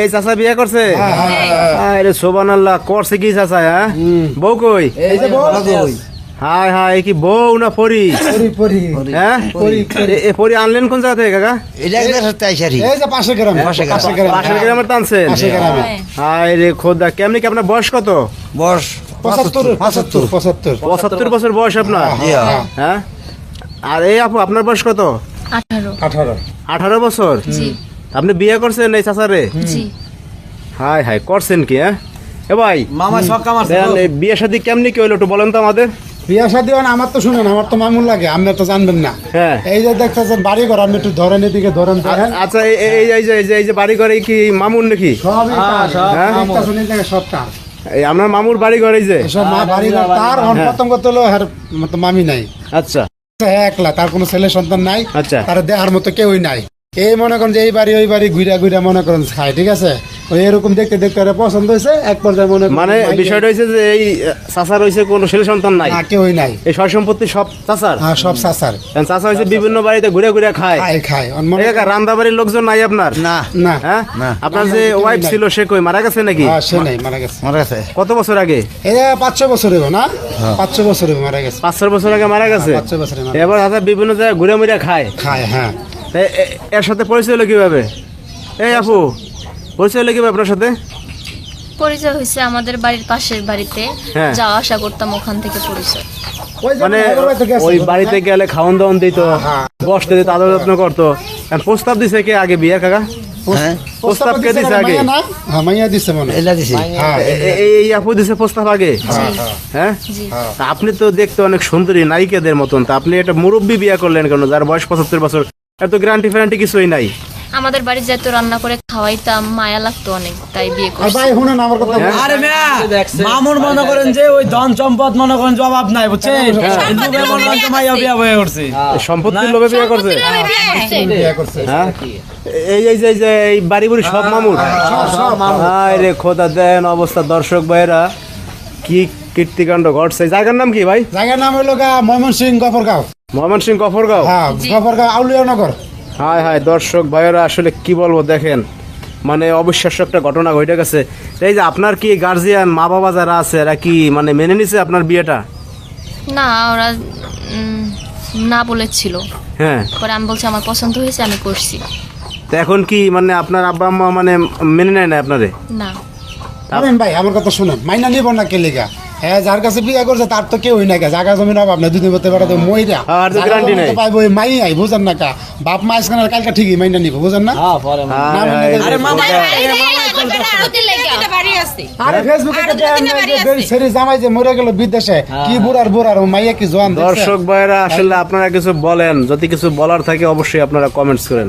এই চাচা বিয়ে করছে? আরে সুবহানাল্লাহ, করছে কি চাচা? হ্যাঁ, বউ কই? হায় হায়, কি বউ না পরি? হ্যাঁ, পরি আনলেন কোন জায়গা থেকে কাকা? পাশের গ্রামের টানছেন? হায় রে খোদা, কেমনি কি? আপনার বয়স কত? বয়স 75 বছর বয়স আপনার? হ্যাঁ। আর এই আপু, আপনার বয়স কত? 18 বছর। আপনি বিয়ে করছেন এই চাচারে? হায় হায়, করছেন কি? হ্যাঁ এ ভাই, মামা সব কামার বিয়ে শাদী কেমনি কি হইলো একটু বলেন তো আমাদের। বিয়া শাদী হয় না, আমার তো শুনেন, আমার তো মামুন লাগে, আপনি তো জানবেন না। হ্যাঁ, এই যে দেখতেছেন বাড়ি ঘর, আপনি একটু ধরেন, এদিকে ধরেন। আচ্ছা, এই যে বাড়ি ঘরে কি মামুন নাকি? সবই সব তার। এই আপনার মামুর বাড়ি ঘর, এই যে সব মা বাড়ি ঘর তার। প্রথম কথা হলো মামি নাই। আচ্ছা, একলা, তার কোনো ছেলে সন্তান নাই। আচ্ছা, তার দেহার মতো কেউই নাই। এই মনে করেন যে এই বাড়ি ওই বাড়ি ঘুরা ঘুরা মনে করেন খায়, ঠিক আছে? ওই এরকম দেখতে দেখতে পছন্দ হয়েছে, এক পর্যায়ে মানে বিষয়টা হয়েছে যে এই চাচার হয়েছে কোনো ছেলে সন্তান নাই, কেউই নাই। এই সয় সম্পত্তি সব চাচার? হ্যাঁ, সব চাচার। চাচা হয়েছে বিভিন্ন বাড়িতে ঘুরে ঘুরে খায়। রান্না বাড়ির লোকজন নাই আপনার? না না। হ্যাঁ, আপনার যে ওয়াইফ ছিল সে কই, মারা গেছে নাকি? সে নাই, মারা গেছে। কত বছর আগে? এটা 5-6 বছর হইব না? 5-6 বছর হইব, মারা গেছে। 5-6 বছর আগে মারা গেছে। 5-6 বছর। এবার বিভিন্ন জায়গায় ঘুরে মুড়ে খায়। হ্যাঁ। এর সাথে পরিচয় হলো কিভাবে? এই আপু, পরিচয় হলো কিভাবে আপনার সাথে? পরিচয় হয়েছে আমাদের বাড়ির পাশের বাড়িতে, যাওয়া আসা করতাম, ওখান থেকে পরিচয়। মানে ওই বাড়িতে গেলে খাওয়ান দাওয়ান দিত, বসতে দিত, আদর যত্ন করতো। প্রস্তাব দিছে কে আগে বিয়ে কাকা? প্রস্তাব কে দিছে আগে? মাইয়া দিছে মনে এই আপু দিছে প্রস্তাব আগে? হ্যাঁ, আপনি তো দেখতে অনেক সুন্দরী নায়িকাদের মতন, তা আপনি একটা মুরব্বী বিয়ে করলেন কেন যার বয়স 75 বছর? এত গ্যারান্টি ফ্যারান্টি কিছুই নাই। আমাদের বাড়ি যেত রান্না করে খাওয়াইতাম, মায়া লাগতো অনেক, তাই বিয়ে করছি। আরে মিয়া, মামুন মনে করেন যে ওই ধন সম্পদ মনে করেন জবাব নাই, বুঝছেন? মাইয়া বিয়া হয়ে করছে, সম্পত্তির লোভে বিয়ে করছে। হ্যাঁ, এই বাড়ি বুড়ি সব মামুর? আরে খোদা, দেন অবস্থা দর্শক ভাইরা, কি কীর্তিকাণ্ড ঘটছে। জায়গার নাম কি ভাই? জায়গার নাম হলো ময়মনসিংহ গফরগাঁও। ময়মনসিংহ গফরগাঁও? হ্যাঁ, গফরগাঁও আউলিয়া নগর। হায় হায়, দর্শক ভাইয়েরা আসলে কি বলবো, দেখেন মানে অবিশ্বাস্য একটা ঘটনা ঘটে গেছে। এই যে আপনার কি গার্জিয়ান মা বাবা যারা আছে এরা কি মানে মেনে নিছে আপনার বিয়েটা? না, ওরা না বলেছিল। হ্যাঁ, পরে আমি বলছি আমার পছন্দ হয়েছে, আমি করছি। তো এখন কি মানে আপনার আব্বা আম্মা মানে মেনে নেয় না আপনারে? না। ভাই আমার কথা শুনেন, মাইনা নিব না কে লেগা? হ্যাঁ, যার কাছে বিয়ে করছে তার তো কেউই নাই, জায়গা জমি অভাব না, দুদিন করতে পারে মইরা পাইব মাই আই, বুঝেন না কা? বাপ মা আজকাল কালকে ঠিকই মাইনা নিব, বুঝেন না? জামাই যে মরে গেল বিদেশে, কি বুড়ার মাইয়া কি জোয়ান। দর্শক ভাইরা আসলে আপনারা কিছু বলেন, যদি কিছু বলার থাকে অবশ্যই আপনারা কমেন্টস করেন।